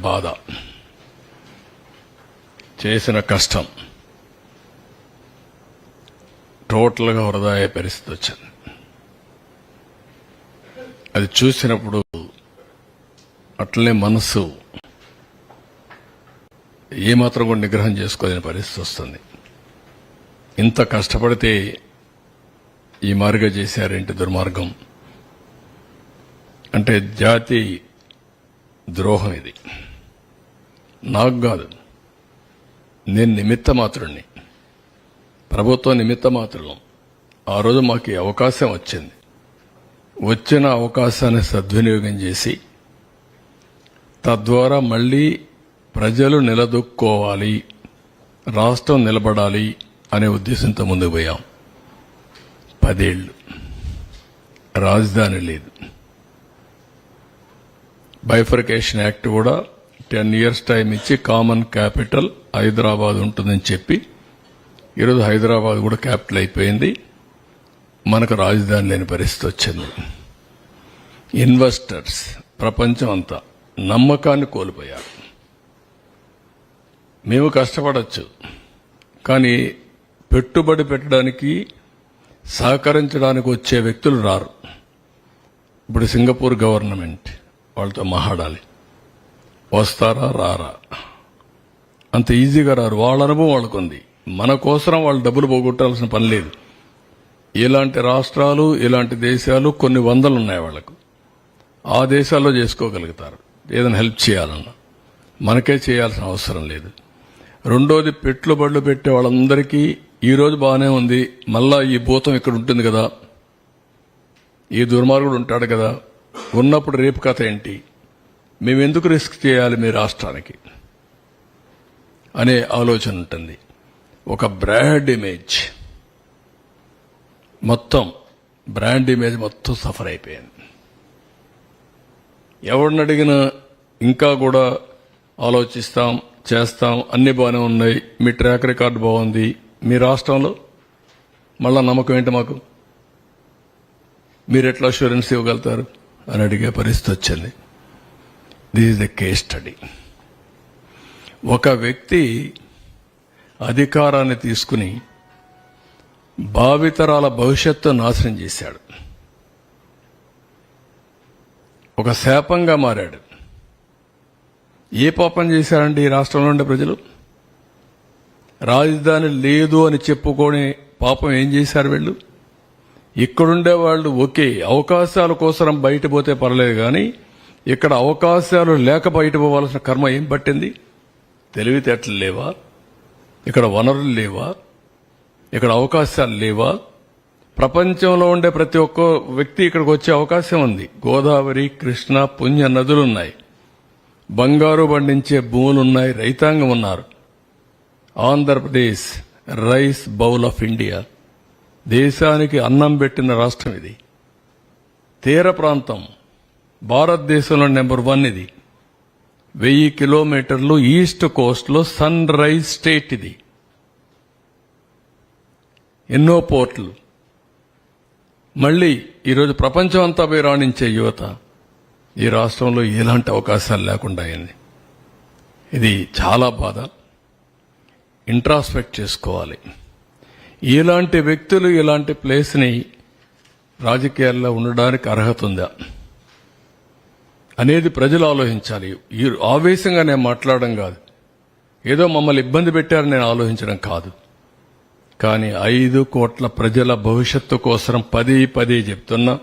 బాధ, చేసిన కష్టం టోటల్గా వృధా అయ్యే పరిస్థితి వచ్చింది. అది చూసినప్పుడు అట్లనే మనసు ఏమాత్రం కూడా నిగ్రహం చేసుకోలేని పరిస్థితి వస్తుంది. ఇంత కష్టపడితే ఈ మార్గం చేశారేంటి దుర్మార్గం అంటే జాతి ద్రోహం. ఇది నాకు కాదు, నేను నిమిత్త మాత్రుడిని, ప్రభుత్వం నిమిత్త మాత్రం. ఆ రోజు మాకు ఈ అవకాశం వచ్చింది. వచ్చిన అవకాశాన్ని సద్వినియోగం చేసి తద్వారా మళ్లీ ప్రజలు నిలదొక్కోవాలి, రాష్ట్రం నిలబడాలి అనే ఉద్దేశంతో ముందుకు పోయాం. 10 ఏళ్లు రాజధాని లేదు. బైఫర్కేషన్ యాక్ట్ కూడా 10 years టైం ఇచ్చి కామన్ క్యాపిటల్ హైదరాబాద్ ఉంటుందని చెప్పి ఈరోజు హైదరాబాద్ కూడా క్యాపిటల్ అయిపోయింది. మనకు రాజధాని లేని పరిస్థితి వచ్చింది. ఇన్వెస్టర్స్ ప్రపంచం అంతా నమ్మకాన్ని కోల్పోయారు. మేము కష్టపడచ్చు, కానీ పెట్టుబడి పెట్టడానికి సహకరించడానికి వచ్చే వ్యక్తులు రారు. ఇప్పుడు సింగపూర్ గవర్నమెంట్ వాళ్ళతో మాట్లాడాలి, వస్తారా రారా? అంత ఈజీగా రారు. వాళ్ళ అనుభవం వాళ్ళకుంది. మన కోసం వాళ్ళు డబ్బులు పోగొట్టాల్సిన పని లేదు. ఇలాంటి రాష్ట్రాలు, ఇలాంటి దేశాలు కొన్ని వందలు ఉన్నాయి వాళ్లకు. ఆ దేశాల్లో చేసుకోగలుగుతారు ఏదైనా హెల్ప్ చేయాలన్నా. మనకే చేయాల్సిన అవసరం లేదు. రెండోది, పెట్టుబడులు పెట్టే వాళ్ళందరికీ ఈ రోజు బాగానే ఉంది, మళ్ళా ఈ భూతం ఇక్కడ ఉంటుంది కదా, ఈ దుర్మార్గుడు ఉంటాడు కదా, ఉన్నప్పుడు రేపు కథ ఏంటి, మేమెందుకు రిస్క్ చేయాలి మీ రాష్ట్రానికి అనే ఆలోచన ఉంటుంది. ఒక బ్రాండ్ ఇమేజ్ మొత్తం సఫర్ అయిపోయింది. ఎవరిని అడిగినా ఇంకా కూడా ఆలోచిస్తాం, చేస్తాం, అన్ని బాగానే ఉన్నాయి, మీ ట్రాక్ రికార్డు బాగుంది, మీ రాష్ట్రంలో మళ్ళా నమ్మకం ఏంటి మాకు, మీరు ఎట్లా అష్యూరెన్స్ ఇవ్వగలుగుతారు అని అడిగే పరిస్థితి వచ్చింది. This is the case study. ఒక వ్యక్తి అధికారాన్ని తీసుకుని భావితరాల భవిష్యత్తు నాశనం చేశాడు. ఒక శాపంగా మారాడు. ఏ పాపం చేశారండి ఈ రాష్ట్రంలో ఉండే ప్రజలు? రాజధాని లేదు అని చెప్పుకొని పాపం ఏం చేశారు వీళ్ళు? ఇక్కడుండే వాళ్ళు ఓకే, అవకాశాల కోసం బయట పోతే పర్లేదు, కానీ ఇక్కడ అవకాశాలు లేక బయట పోవాల్సిన కర్మ ఏం పట్టింది? తెలివితేటలు లేవా? ఇక్కడ వనరులు లేవా? ఇక్కడ అవకాశాలు లేవా? ప్రపంచంలో ఉండే ప్రతి ఒక్క వ్యక్తి ఇక్కడికి వచ్చే అవకాశం ఉంది. గోదావరి, కృష్ణ, పుణ్య నదులున్నాయి, బంగారు పండించే భూములున్నాయి, రైతాంగం ఉన్నారు. Andhra Pradesh rice bowl of India, దేశానికి అన్నం పెట్టిన రాష్ట్రం ఇది. తీర ప్రాంతం భారతదేశంలో నెంబర్ 1 ఇది. 1000 కిలోమీటర్లు ఈస్ట్ కోస్ట్ లో సన్ రైజ్ స్టేట్ ఇది. ఎన్నో పోర్టులు. మళ్లీ ఈరోజు ప్రపంచం అంతా పోయి రాణించే యువత ఈ రాష్ట్రంలో ఎలాంటి అవకాశాలు లేకుండా అయింది. ఇది చాలా బాధ. ఇంట్రాస్పెక్ట్ చేసుకోవాలి. ఇలాంటి వ్యక్తులు ఇలాంటి ప్లేస్ని రాజకీయాల్లో ఉండడానికి అర్హత ఉందా అనేది ప్రజలు ఆలోచించాలి. ఈ ఆవేశంగా నేను మాట్లాడడం కాదు, ఏదో మమ్మల్ని ఇబ్బంది పెట్టారని నేను ఆలోచించడం కాదు. కానీ 5 కోట్ల ప్రజల భవిష్యత్తు కోసం పదే చెప్తున్నా,